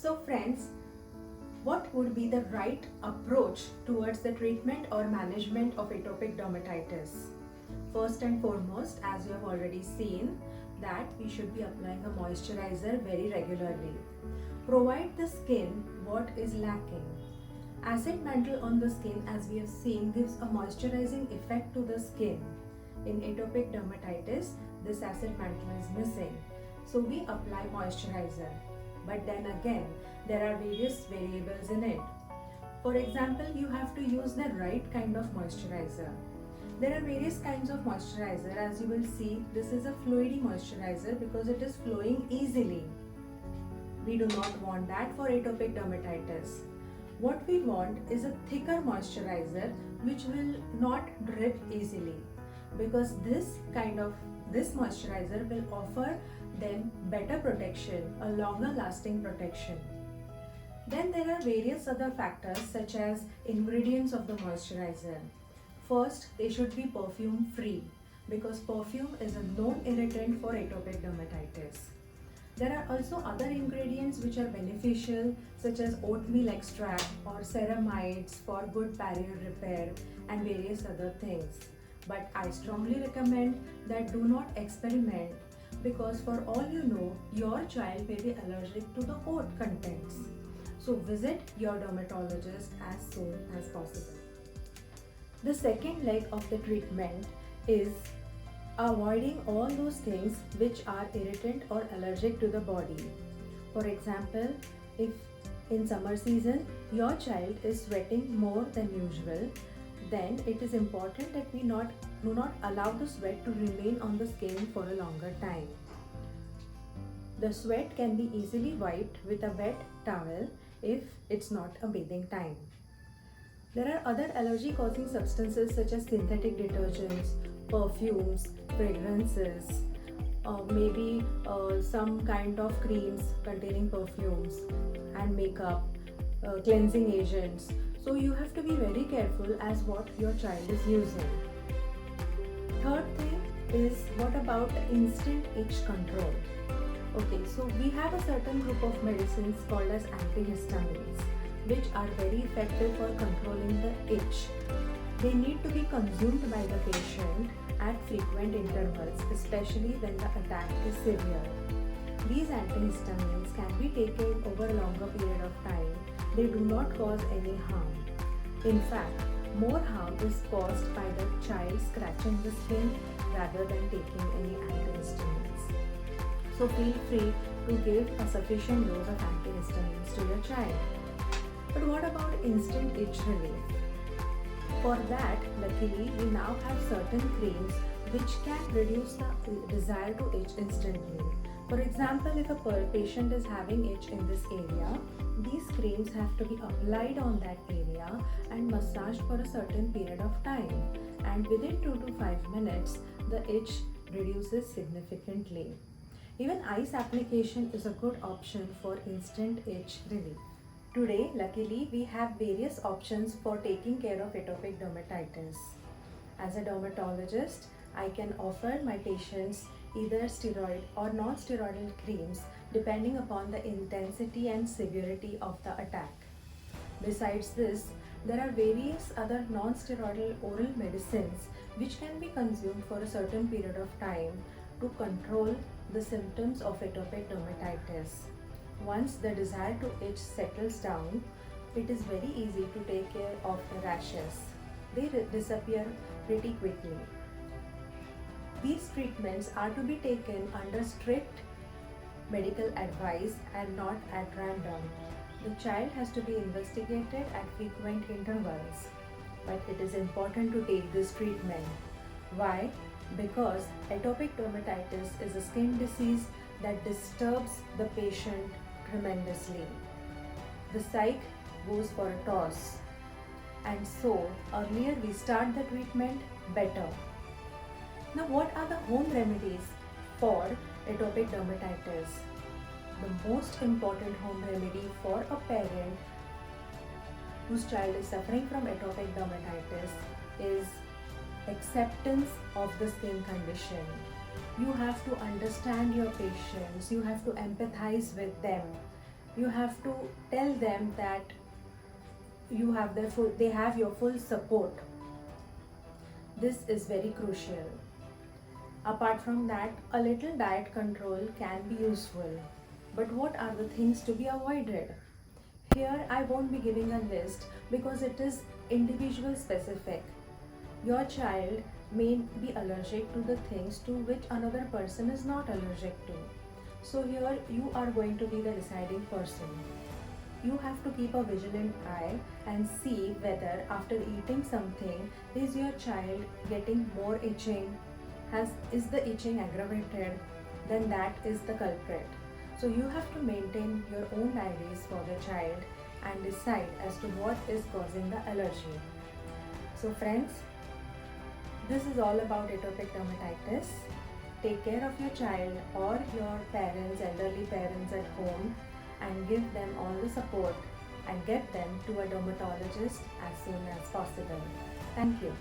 So friends, what would be the right approach towards the treatment or management of atopic dermatitis? First and foremost, as you have already seen, that we should be applying a moisturizer very regularly. Provide the skin what is lacking. Acid mantle on the skin, as we have seen, gives a moisturizing effect to the skin. In atopic dermatitis, this acid mantle is missing. So we apply moisturizer. But then again, there are various variables in it. For example, you have to use the right kind of moisturizer. There are various kinds of moisturizer. As you will see, this is a fluidy moisturizer because it is flowing easily. We do not want that for atopic dermatitis. What we want is a thicker moisturizer which will not drip easily, because this moisturizer will offer them better protection, a longer lasting protection. Then there are various other factors such as ingredients of the moisturizer. First, they should be perfume free because perfume is a known irritant for atopic dermatitis. There are also other ingredients which are beneficial such as oatmeal extract or ceramides for good barrier repair and various other things. But I strongly recommend that do not experiment, because for all you know, your child may be allergic to the oat contents. So visit your dermatologist as soon as possible. The second leg of the treatment is avoiding all those things which are irritant or allergic to the body. For example, if in summer season your child is sweating more than usual, then it is important that we do not allow the sweat to remain on the skin for a longer time. The sweat can be easily wiped with a wet towel if it's not a bathing time. There are other allergy causing substances such as synthetic detergents, perfumes, fragrances, maybe some kind of creams containing perfumes and makeup, cleansing agents. So you have to be very careful as what your child is using. Third thing is, what about the instant itch control? Okay, so we have a certain group of medicines called as antihistamines, which are very effective for controlling the itch. They need to be consumed by the patient at frequent intervals, especially when the attack is severe. These antihistamines can be taken over a longer period of time. They do not cause any harm. In fact, more harm is caused by the child scratching the skin rather than taking any antihistamines. So feel free to give a sufficient dose of antihistamines to your child. But what about instant itch relief? For that, luckily, we now have certain creams which can reduce the desire to itch instantly. For example, if a patient is having itch in this area, these creams have to be applied on that area and massaged for a certain period of time. And within 2 to 5 minutes, the itch reduces significantly. Even ice application is a good option for instant itch relief. Today, luckily, we have various options for taking care of atopic dermatitis. As a dermatologist, I can offer my patients either steroid or non-steroidal creams depending upon the intensity and severity of the attack. Besides this, there are various other non-steroidal oral medicines which can be consumed for a certain period of time to control the symptoms of atopic dermatitis. Once the desire to itch settles down, it is very easy to take care of the rashes. They disappear pretty quickly. These treatments are to be taken under strict medical advice and not at random. The child has to be investigated at frequent intervals. But it is important to take this treatment. Why? Because atopic dermatitis is a skin disease that disturbs the patient tremendously. The psyche goes for a toss, and so earlier we start the treatment, better. Now, what are the home remedies for atopic dermatitis? The most important home remedy for a parent whose child is suffering from atopic dermatitis is acceptance of the skin condition. You have to understand your patients, you have to empathize with them. You have to tell them that they have your full support. This is very crucial. Apart from that, a little diet control can be useful. But what are the things to be avoided? Here I won't be giving a list because it is individual specific. Your child may be allergic to the things to which another person is not allergic to. So here you are going to be the deciding person. You have to keep a vigilant eye and see whether after eating something is your child getting more itching, is the itching aggravated, then that is the culprit. So you have to maintain your own diaries for the child and decide as to what is causing the allergy. So friends, this is all about atopic dermatitis. Take care of your child or your parents, elderly parents at home, and give them all the support and get them to a dermatologist as soon as possible. Thank you.